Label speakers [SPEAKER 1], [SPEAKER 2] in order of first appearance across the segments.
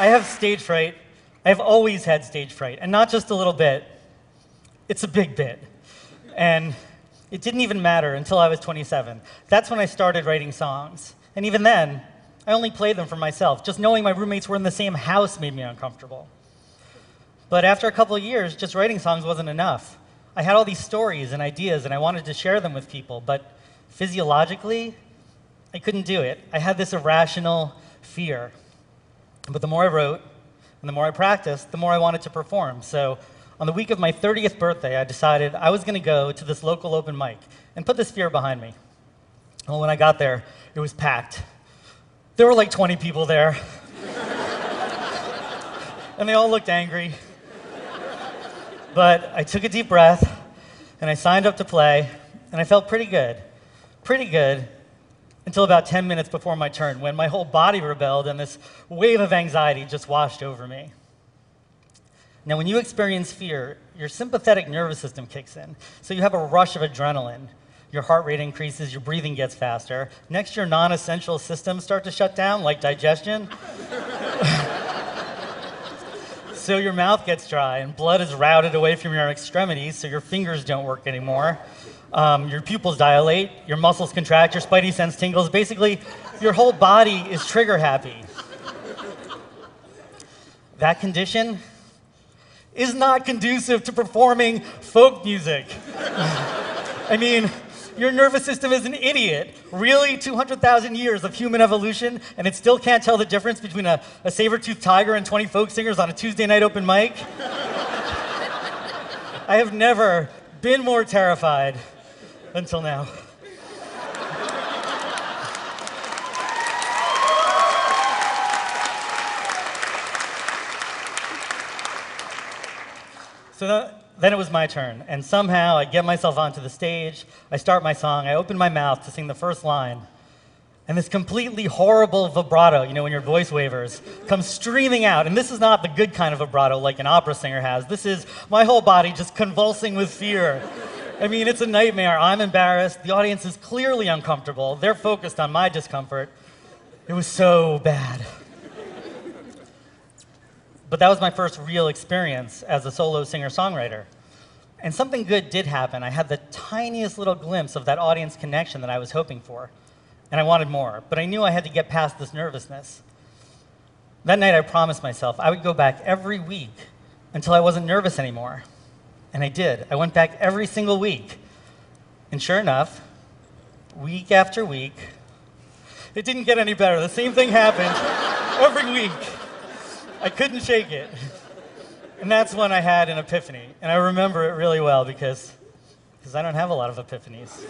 [SPEAKER 1] I have stage fright. I've always had stage fright, and not just a little bit. It's a big bit. And it didn't even matter until I was 27. That's when I started writing songs. And even then, I only played them for myself. Just knowing my roommates were in the same house made me uncomfortable. But after a couple of years, just writing songs wasn't enough. I had all these stories and ideas, and I wanted to share them with people, but physiologically, I couldn't do it. I had this irrational fear. But the more I wrote, and the more I practiced, the more I wanted to perform. So on the week of my 30th birthday, I decided I was going to go to this local open mic and put this fear behind me. Well, when I got there, it was packed. There were like 20 people there. And they all looked angry. But I took a deep breath, and I signed up to play, and I felt pretty good, until about 10 minutes before my turn, when my whole body rebelled and this wave of anxiety just washed over me. Now, when you experience fear, your sympathetic nervous system kicks in, so you have a rush of adrenaline. Your heart rate increases, your breathing gets faster. Next, your non-essential systems start to shut down, like digestion. So your mouth gets dry, and blood is routed away from your extremities, so your fingers don't work anymore. Your pupils dilate, your muscles contract, your spidey sense tingles. Basically, your whole body is trigger happy. That condition is not conducive to performing folk music. I mean, your nervous system is an idiot. Really? 200,000 years of human evolution, and it still can't tell the difference between a saber-toothed tiger and 20 folk singers on a Tuesday night open mic? I have never been more terrified until now. So then it was my turn, and somehow I get myself onto the stage, I start my song, I open my mouth to sing the first line, and this completely horrible vibrato, you know, when your voice wavers, comes streaming out. And this is not the good kind of vibrato like an opera singer has. This is my whole body just convulsing with fear. I mean, it's a nightmare. I'm embarrassed. The audience is clearly uncomfortable. They're focused on my discomfort. It was so bad. But that was my first real experience as a solo singer-songwriter. And something good did happen. I had the tiniest little glimpse of that audience connection that I was hoping for. And I wanted more, but I knew I had to get past this nervousness. That night I promised myself I would go back every week until I wasn't nervous anymore. And I did. I went back every single week. And sure enough, week after week, it didn't get any better. The same thing happened every week. I couldn't shake it. And that's when I had an epiphany. And I remember it really well because I don't have a lot of epiphanies.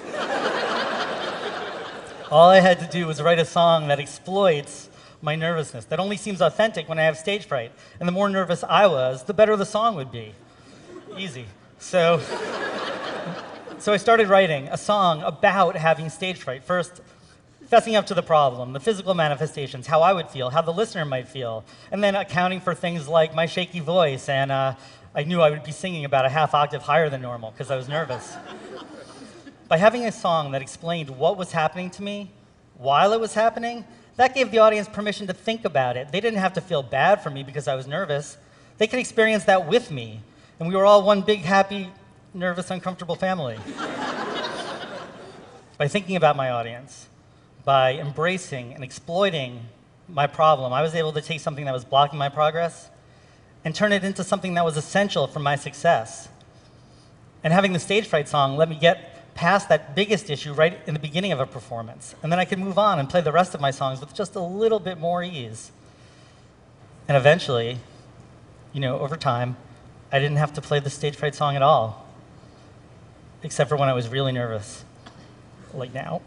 [SPEAKER 1] All I had to do was write a song that exploits my nervousness, that only seems authentic when I have stage fright. And the more nervous I was, the better the song would be. Easy. So I started writing a song about having stage fright. First, fessing up to the problem, the physical manifestations, how I would feel, how the listener might feel, and then accounting for things like my shaky voice, and I knew I would be singing about a half octave higher than normal because I was nervous. By having a song that explained what was happening to me while it was happening, that gave the audience permission to think about it. They didn't have to feel bad for me because I was nervous. They could experience that with me, and we were all one big, happy, nervous, uncomfortable family. By thinking about my audience, by embracing and exploiting my problem, I was able to take something that was blocking my progress and turn it into something that was essential for my success. And having the stage fright song let me get past that biggest issue right in the beginning of a performance. And then I could move on and play the rest of my songs with just a little bit more ease. And eventually, you know, over time, I didn't have to play the stage fright song at all, except for when I was really nervous, like now.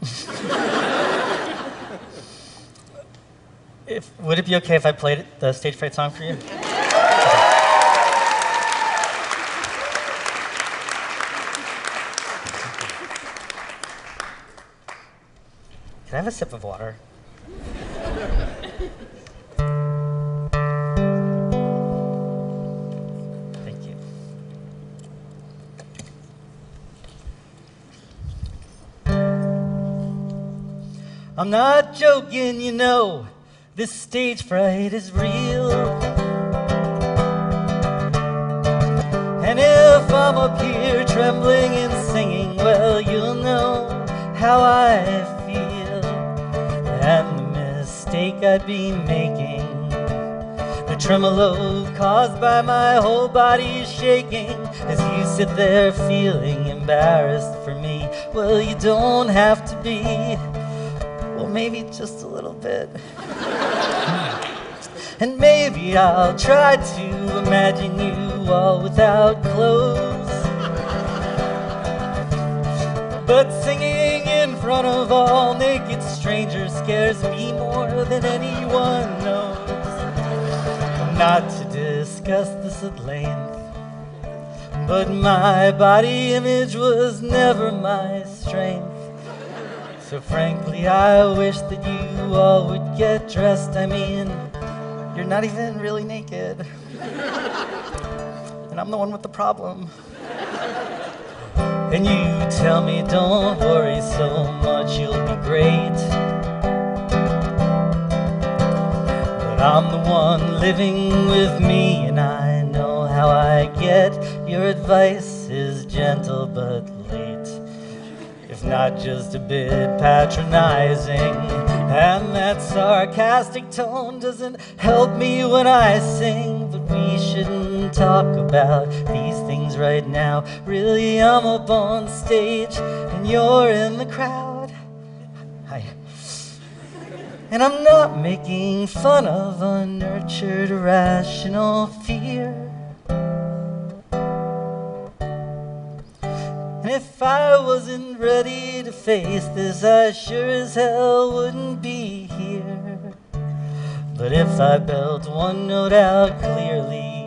[SPEAKER 1] Would it be okay if I played the stage fright song for you? Can I have a sip of water? Thank you. I'm not joking, you know. this stage fright is real. And if I'm up here trembling and singing, well, you'll know how I feel, and the mistake I'd be making, the tremolo caused by my whole body shaking, as you sit there feeling embarrassed for me. Well, you don't have to be, well, maybe just a little bit. And maybe I'll try to imagine you all without clothes, but singing in front of all naked strangers scares me more than anyone knows. Not to discuss this at length, but my body image was never my strength. So frankly, I wish that you all would get dressed. I mean, you're not even really naked. And I'm the one with the problem. And you tell me, don't worry so much, you'll be great. But I'm the one living with me, and I know how I get. Your advice is gentle but late, if not just a bit patronizing. And that sarcastic tone doesn't help me when I sing. But we shouldn't talk about these things right now. Really, I'm up on stage and you're in the crowd. Hi. And I'm not making fun of a nurtured, irrational fear. And if I wasn't ready to face this, I sure as hell wouldn't be here. But if I belt one note out clearly,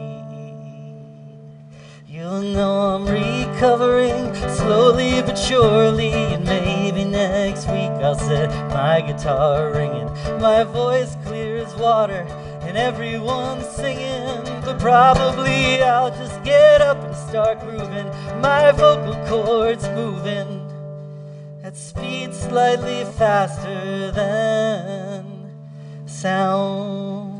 [SPEAKER 1] you'll know I'm recovering slowly but surely. And maybe next week I'll set my guitar ringing, my voice clear as water, and everyone's singing. But probably I'll just get up and start grooving, my vocal cords moving at speed slightly faster than sound.